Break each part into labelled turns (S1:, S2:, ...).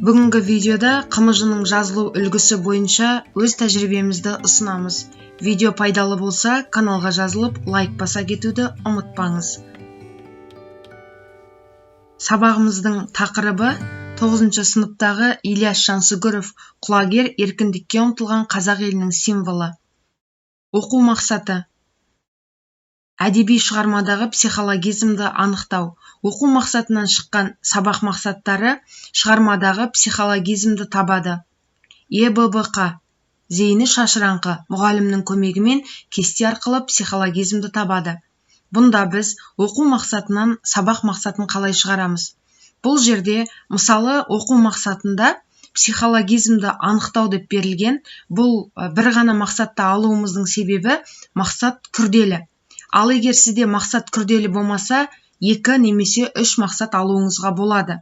S1: Бүгінгі видеода қымыжының жазылу үлгісі бойынша өз тәжірибемізді ұсынамыз. Видео пайдалы болса, каналға жазылып, лайк баса кетуді ұмытпаңыз. Сабағымыздың тақырыбы 9 сыныптағы Ильяс Жансүгіров құлагер еркіндікке ұмтылған қазақ елінің символы. Оқу мақсаты: әдеби шығармадағы психологизмді анықтау. Оқу мақсатынан шыққан сабақ мақсаттары шығармадағы психологизмді табады. ЕББК зейіні шашыраңқы мұғалімнің көмегімен кесте арқылы психологизмді табады. Бұнда біз оқу мақсатынан сабақ мақсатын қалай шығарамыз? Бұл жерде мысалы оқу мақсатында психологизмді анықтау деп берілген. Бұл бір ғана мақсатты алуымыздың себебі мақсат күрделі. Ал егер сізде мақсат күрделі болмаса, 2 немесе 3 мақсат алуыңызға болады.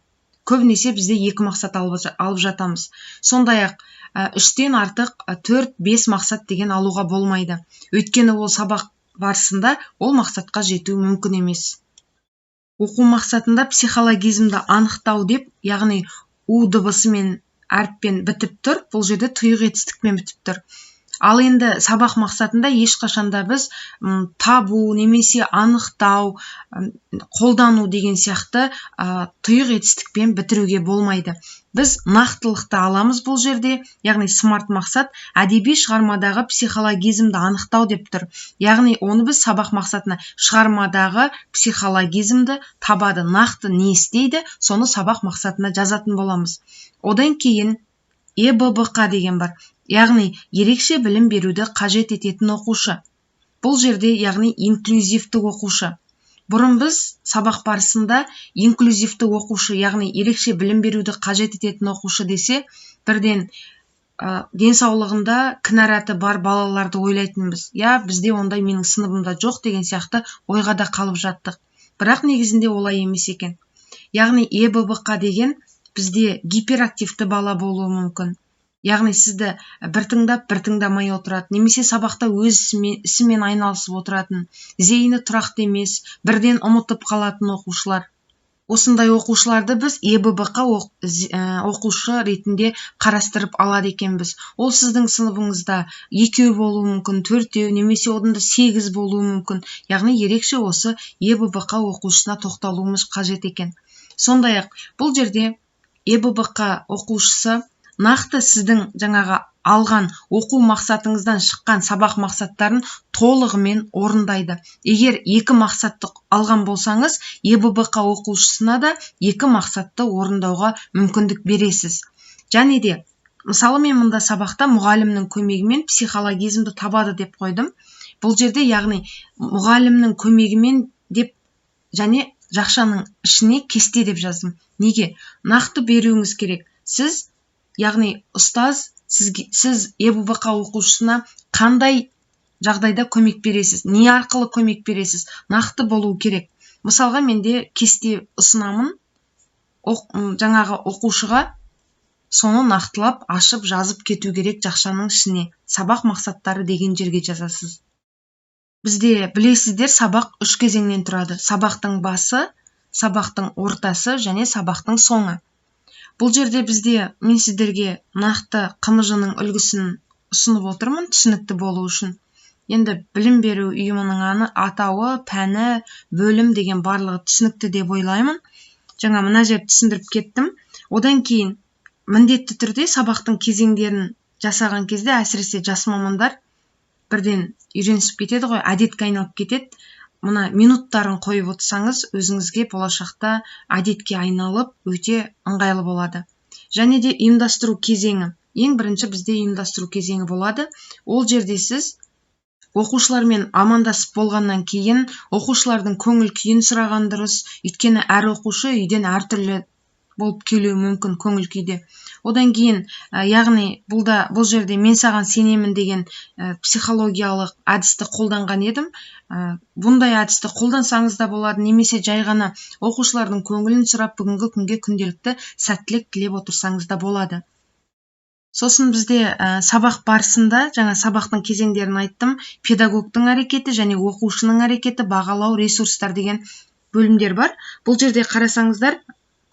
S1: Көбінесе бізде 2 мақсат алып жатамыз. Сондай-ақ 3-тен артық 4-5 мақсат деген алуға болмайды. Өйткені ол сабақ барысында ол мақсатқа жету мүмкін емес. Оқу мақсатында психологизмді анықтау деп, яғни у дыбысымен әріппен бітіп тұр. Бұл жерде тұйық етістікпен бітіп тұр. Ал енді сабақ мақсатында ешқашанда біз табу немесе анықтау, қолдану деген сияқты тұйық етістікпен бітіруге болмайды. Біз нақтылықты аламыз бұл жерде, яғни смарт мақсат әдеби шығармадағы психологизмді анықтау деп тұр. Яғни оны біз сабақ мақсатына шығармадағы психологизмді табады. Нақты не істейді, соны сабақ мақсатына жазатын боламыз. Одан кейін ЕББК деген бар. Яғни ерекше білім беруді қажет ететін оқушы. Бұл жерде яғни инклюзивті оқушы. Бұрын біз сабақ барысында инклюзивті оқушы, яғни ерекше білім беруді қажет ететін оқушы десе, бірден денсаулығында кінараты бар балаларды ойлайтынбыз. Бізде ондай менің сыныбымда жоқ деген сияқты ойға да қалып жаттық. Бірақ негізінде олай емес екен. Яғни ЕББК деген бізде гиперактивті бала болуы мүмкін. Яғни сізді бір тыңдамай отырады, немесе сабақта өз ісімен айналысып отыратын, зейіні тұрақты емес, бірден ұмытып қалатын оқушылар. Осындай оқушыларды біз ЕББК оқушы ретінде қарастырып алады екенбіз. Ол сіздің сыныбыңызда 2 болуы мүмкін, 4, немесе одан да 8 болуы мүмкін. Яғни ерекше осы ЕББК оқушысына тоқталуымыз қажет екен. Сондай-ақ бұл жерде ЕББК оқушысы нақты сіздің жаңағы алған оқу мақсатыңыздан шыққан сабақ мақсаттарын толығымен орындайды. Егер 2 мақсатты алған болсаңыз, ЕББК оқушысына да 2 мақсатты орындауға мүмкіндік бересіз. Және де, мысалы мен мұнда сабақта мұғалімнің көмегімен психологизмді табады деп қойдым. Бұл жерде яғни мұғалімнің көмегімен деп және жақшаның ішіне кесте деп жаздым. Неге? Нақты беруіңіз керек. Сіз яғни ұстаз, сіз ЕББК оқушысына қандай жағдайда көмек бересіз, не арқылы көмек бересіз, нақты болу керек. Мысалға менде кесте ұсынамын, жаңағы оқушыға соны нақтылап, ашып, жазып кету керек жақшаның ішіне. Сабақ мақсаттары деген жерге жазасыз. Бізде білесіздер, сабақ 3 кезеңнен тұрады. Сабақтың басы, сабақтың ортасы және сабақтың соңы. Бұл жерде бізде мен сіздерге нақты қымыжының үлгісін ұсынып отырмын, түсінікті болу үшін. Енді білім беру ұйымының атауы, пәні, бөлім деген барлығы түсінікті деп ойлаймын. Жаңа мына жерді түсіндіріп кеттім. Одан кейін міндетті түрде сабақтың кезеңдерін жасаған кезде әсіресе жас мамандар бірден үйренісіп кетеді ғой, әдетке айналып кетеді. Мұна минуттарын қойып отырсаңыз, өзіңізге болашақта әдетке айналып өте ыңғайлы болады. Және де ұйымдастыру кезеңі. Ең бірінші бізде ұйымдастыру кезеңі болады. Ол жерде сіз оқушылармен амандасып болғаннан кейін оқушылардың көңіл күйін сұраған дұрыс. Өйткені әр оқушы үйден әртүрлі болып келуі мүмкін көңіл күйде. Одан кейін, яғни бұл жерде мен саған сенемін деген психологиялық әдісті қолданған едім. Бұндай әдісті қолдансаңыз да болады, немесе жай ғана оқушылардың көңілін сұрап, бүгінгі күнге күнделікті сәттілік тілеп отырсаңыз да болады. Сосын бізде сабақ барысында, жаңа сабақтың кезеңдерін айттым, педагогтың әрекеті және оқушының әрекеті, бағалау, ресурстар деген бөлімдер бар. Бұл жерде қарасаңыздар,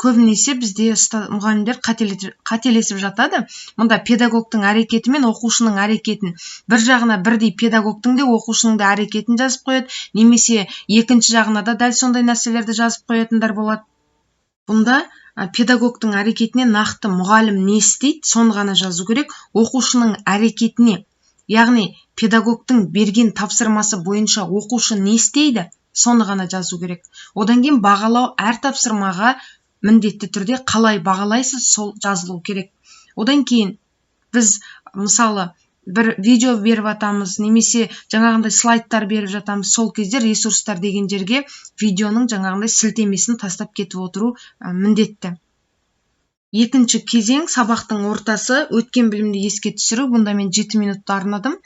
S1: көбінесе бізде мұғалімдер қателесіп жатады. Мұнда педагогтың әрекеті мен оқушының әрекетін бір жағына бірдей педагогтың да оқушының да әрекетін жазып қояды, немесе екінші жағына да дәл сондай нәрселерді жазып қоятындар болады. Бұнда педагогтың әрекетіне нақты мұғалім не істейді, соны ғана жазу керек. Оқушының әрекетіне, яғни педагогтың берген тапсырмасы бойынша оқушы не істейді, соны ғана жазу керек. Одан кейін бағалау әр тапсырмаға міндетті түрде қалай бағалайсыз, сол жазылу керек. Одан кейін біз мысалы бір видео беріп атамыз, немесе жаңағындай слайдтар беріп жатамыз, сол кезде ресурстар деген жерге видеоның жаңағындай сілтемесін тастап кетіп отыру міндетті. Екінші кезең сабақтың ортасы, өткен білімді еске түсіру. Бұнда мен 7 минутты арнадым.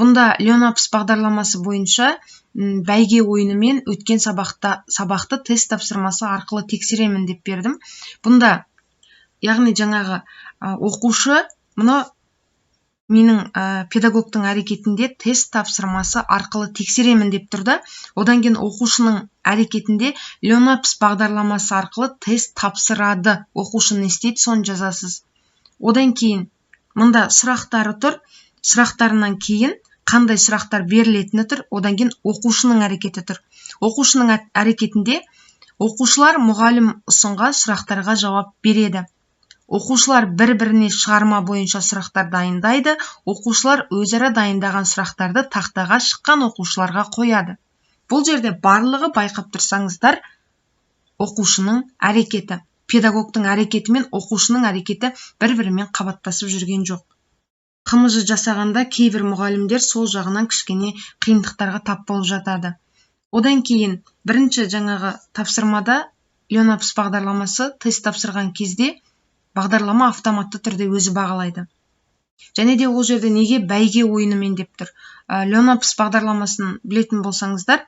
S1: Бұнда Leonapis бағдарламасы бойынша бәйге ойынымен өткен сабақты тест тапсырмасы арқылы тексеремін деп бердім. Бұнда яғни жаңағы оқушы мұны менің педагогтың әрекетінде тест тапсырмасы арқылы тексеремін деп тұрды. Одан кейін оқушының әрекетінде Leonapis бағдарламасы арқылы тест тапсырады. Оқушы не істейді, соны жазасыз. Одан кейін мұнда сұрақтары тұр. Сұрақтарынан кейін қандай сұрақтар берілетіні тұр. Одан кейін оқушының әрекеті тұр. Оқушының әрекетінде оқушылар мұғалім ұсынған сұрақтарға жауап береді. Оқушылар бір-біріне шығарма бойынша сұрақтар дайындайды. Оқушылар өзара дайындаған сұрақтарды тақтаға шыққан оқушыларға қояды. Бұл жерде барлығы байқап тұрсаңыздар, оқушының әрекеті, педагогтың әрекеті мен оқушының әрекеті бір-бірімен қабаттасып жүрген жоқ. Қымызы жасағанда кейбір мұғалімдер сол жағынан кішкене қиындықтарға тап болып жатады. Одан кейін бірінші жаңағы тапсырмада Leonapis бағдарламасы тест тапсырған кезде бағдарлама автоматты түрде өзі бағалайды. Және де ол жерде неге бәйге ойынымен деп тұр. Leonapis бағдарламасын білетін болсаңыздар,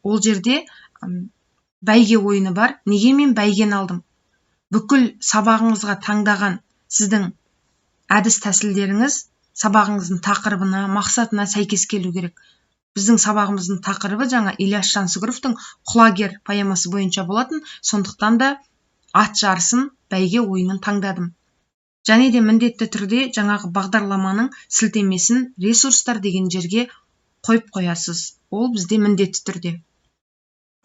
S1: ол жерде бәйге ойыны бар. Неге мен бәйгені алдым? Бүкіл сабағыңызға таңдаған сіздің әдіс тәсілдеріңіз сабағыңыздың тақырыбына, мақсатына сәйкес келу керек. Біздің сабағымыздың тақырыбы жаңа Ильяс Жансүгіровтің Құлагер поэмасы бойынша болатын, сондықтан да ат жарысын бәйге ойынын таңдадым. Және де міндетті түрде жаңағы бағдарламаның сілтемесін ресурстар деген жерге қойып қоясыз. Ол бізде міндетті түрде.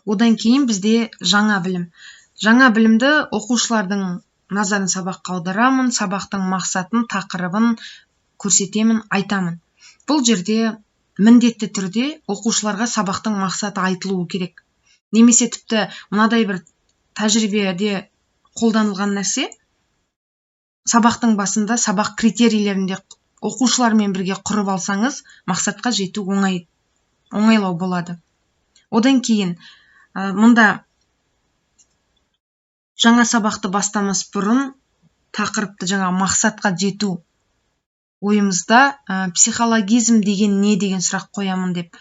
S1: Одан кейін бізде жаңа білім. Жаңа білімді оқушылардың назарын сабаққа аударамын, сабақтың мақсатын, тақырыбын көрсетемін, айтамын. Бұл жерде міндетті түрде оқушыларға сабақтың мақсаты айтылуы керек. Немесе тіпті мынадай бір тәжірибеде қолданылған нәрсе, сабақтың басында сабақ критерийлерінде оқушылармен бірге құрып алсаңыз, мақсатқа жету оңайлау болады. Одан кейін мұнда жаңа сабақты бастамас бұрын тақырыпты жаңа мақсатқа жету ойымызда психологизм деген не деген сұрақ қоямын деп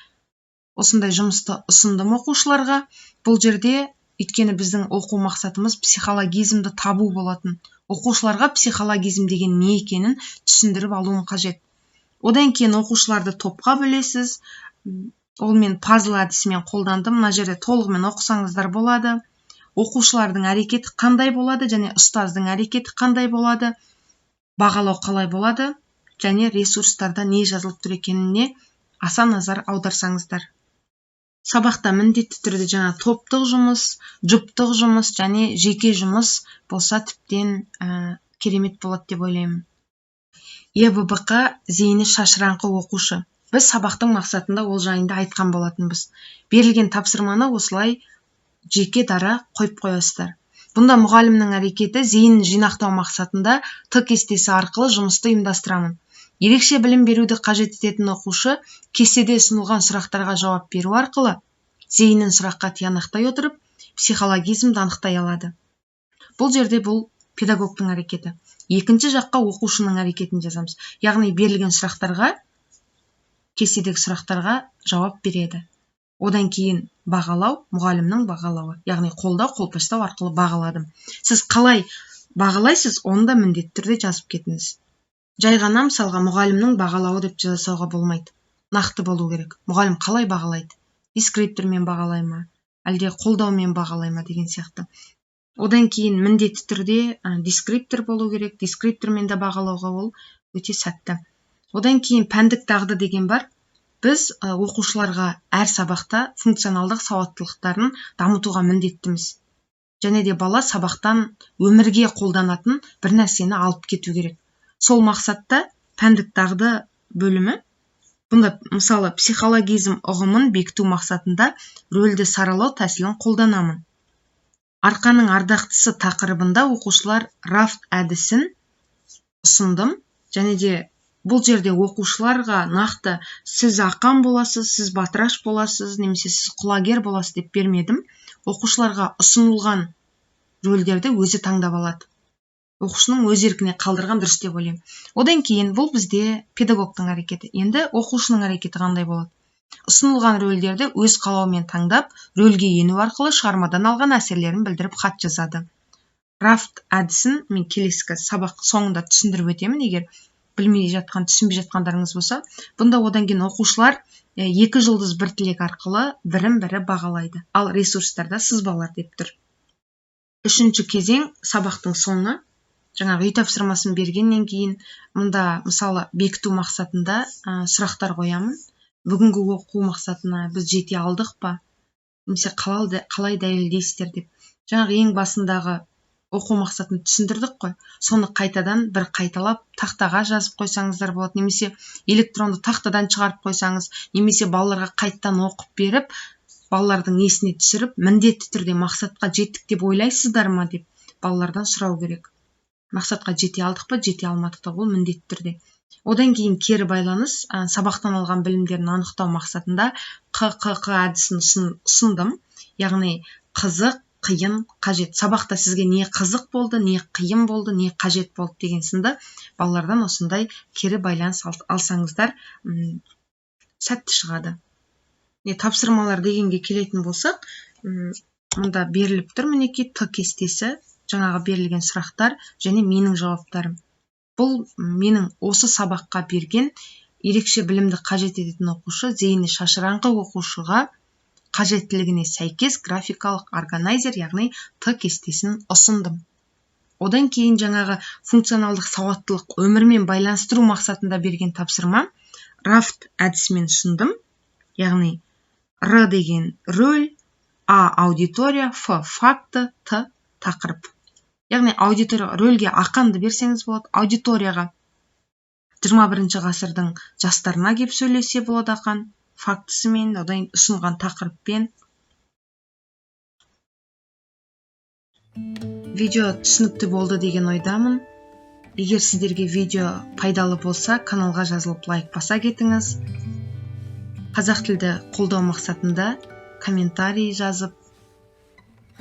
S1: осындай жұмысты ұсындым оқушыларға. Бұл жерде өйткені біздің оқу мақсатымыз психологизмді табу болатын. Оқушыларға психологизм деген не екенін түсіндіріп алуым қажет. Одан кейін оқушыларды топқа бөлесіз. Ол мен пазл әдісімен қолдандым. Мына жерде толығымен оқысаңыздар болады. Оқушылардың әрекеті қандай болады және ұстаздың әрекеті қандай болады, бағалау қалай болады және ресурстарда не жазылып тұр екеніне аса назар аударсаңыздар. Сабақта міндетті түрде жаңа топтық жұмыс, жұптық жұмыс және жеке жұмыс болса тіптен керемет болады деп ойлаймын. ЕББК зейіні шашыраңқы оқушы. Біз сабақтың мақсатында ол жайында айтқан болатынбыз. Берілген тапсырманы осылай жеке дара қойып қоясыздар. Бұнда мұғалімнің әрекеті зейінін жинақтау мақсатында Т кестесі арқылы жұмысты ұйымдастырамын. Ерекше білім беруді қажет ететін оқушы кестеде ұсынылған сұрақтарға жауап беру арқылы зейінін сұраққа тиянақтай отырып, психологизмді анықтай алады. Бұл жерде бұл педагогтың әрекеті. Екінші жаққа оқушының әрекетін жазамыз. Яғни берілген сұрақтарға, кестедегі сұрақтарға жауап береді. Одан кейін бағалау, мұғалімнің бағалауы. Яғни қолдау, қолпаштау арқылы бағаладым. Сіз қалай бағалайсыз, оны да міндетті түрде жазып кетіңіз. Жай ғана мысалға мұғалімнің бағалауы деп жасауға болмайды. Нақты болу керек. Мұғалім қалай бағалайды? Дескриптормен бағалай ма, әлде қолдаумен бағалай ма деген сияқты. Одан кейін міндетті түрде дескриптор болу керек. Дескриптормен де бағалауға ол өте сәтті. Одан кейін пәндік дағды деген бар. Біз оқушыларға әр сабақта функционалдық сауаттылықтарын дамытуға міндеттіміз. Және де бала сабақтан өмірге қолданатын бір нәрсені алып кету керек. Сол мақсатта пәндік дағды бөлімі, бұнда мысалы психологизм ұғымын бекіту мақсатында рөлді саралау тәсілін қолданамын. Арқаның ардақтысы тақырыбында оқушылар рафт әдісін ұсындым, және де бұл жерде оқушыларға нақты сіз ақан боласыз, сіз батыраш боласыз, немесе сіз құлагер боласыз деп бермедім. Оқушыларға ұсынылған рөлдерді өзі таңдап алады. Оқушының өз еркіне қалдырған дұрыс деп ойлаймын. Одан кейін бұл бізде педагогтың әрекеті. Енді оқушының әрекеті қандай болады? Ұсынылған рөлдерді өз қалауымен таңдап, рөлге ену арқылы шығармадан алған әсерлерін білдіріп хат жазады. Рафт әдісін мен келесі сабақ соңында түсіндіріп өтемін, егер түсінбей жатқандарыңыз болса. Бұнда одан кейін оқушылар 2 жұлдыз 1 тілек арқылы бірін-бірі бағалайды. Ал ресурстарда сызбалар деп тұр. 3-ші кезең сабақтың соңы. Жаңағы үй тапсырмасын бергеннен кейін мұнда мысалы бекіту мақсатында сұрақтар қоямын. Бүгінгі оқу мақсатына біз жете алдық па? Немесе қалай дәлелдейсіздер деп. Жаңағы ең басындағы оқу мақсатын түсіндірдік қой. Соны қайтадан бір қайталап тақтаға жазып қойсаңыздар болады, немесе электронды тақтадан шығарып қойсаңыз, немесе балаларға қайттан оқып беріп, балалардың есіне түсіріп, міндетті түрде мақсатқа жеттік деп ойлайсыздар ма деп балалардан сұрау керек. Мақсатқа жете алдық па, жете алмадық та, ол міндетті түрде. Одан кейін кері байланыс, сабақтан алған білімдерін анықтау мақсатында QQQ әдісін ұсындым. Яғни қызық, қиын, қажет. Сабақта сізге не қызық болды, не қиын болды, не қажет болды деген сынды балалардан осындай кері байланыс алсаңыздар сәтті шығады. Тапсырмалар дегенге келетін болсақ, мұнда беріліп тұр мінекей Т кестесі, жаңағы берілген сұрақтар және менің жауаптарым. Бұл менің осы сабаққа берген ерекше білімді қажет ететін оқушы, зейіні шашыраңқы оқушыға қажеттілігіне сәйкес графикалық органайзер, яғни Т кестесін ұсындым. Одан кейін жаңағы функционалдық сауаттылық өмірмен байланыстыру мақсатында берген тапсырма рафт әдісімен ұсындым. Яғни Р деген рөл, А аудитория, Ф факты, Т тақырып. Яғни аудитория рөлге ақанды берсеңіз болады, аудиторияға 21 ғасырдың жастарына кеп сөйлесе болады ақан, фактісімен, одан ұсынған тақырыппен. Видео түсінікті болды деген ойдамын. Егер сіздерге видео пайдалы болса, каналға жазылып лайк баса кетіңіз. Қазақ тілді қолдау мақсатында комментарий жазып,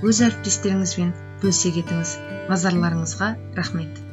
S1: өз әріптестеріңізбен бөлісе кетіңіз. Назарларыңызға рахмет.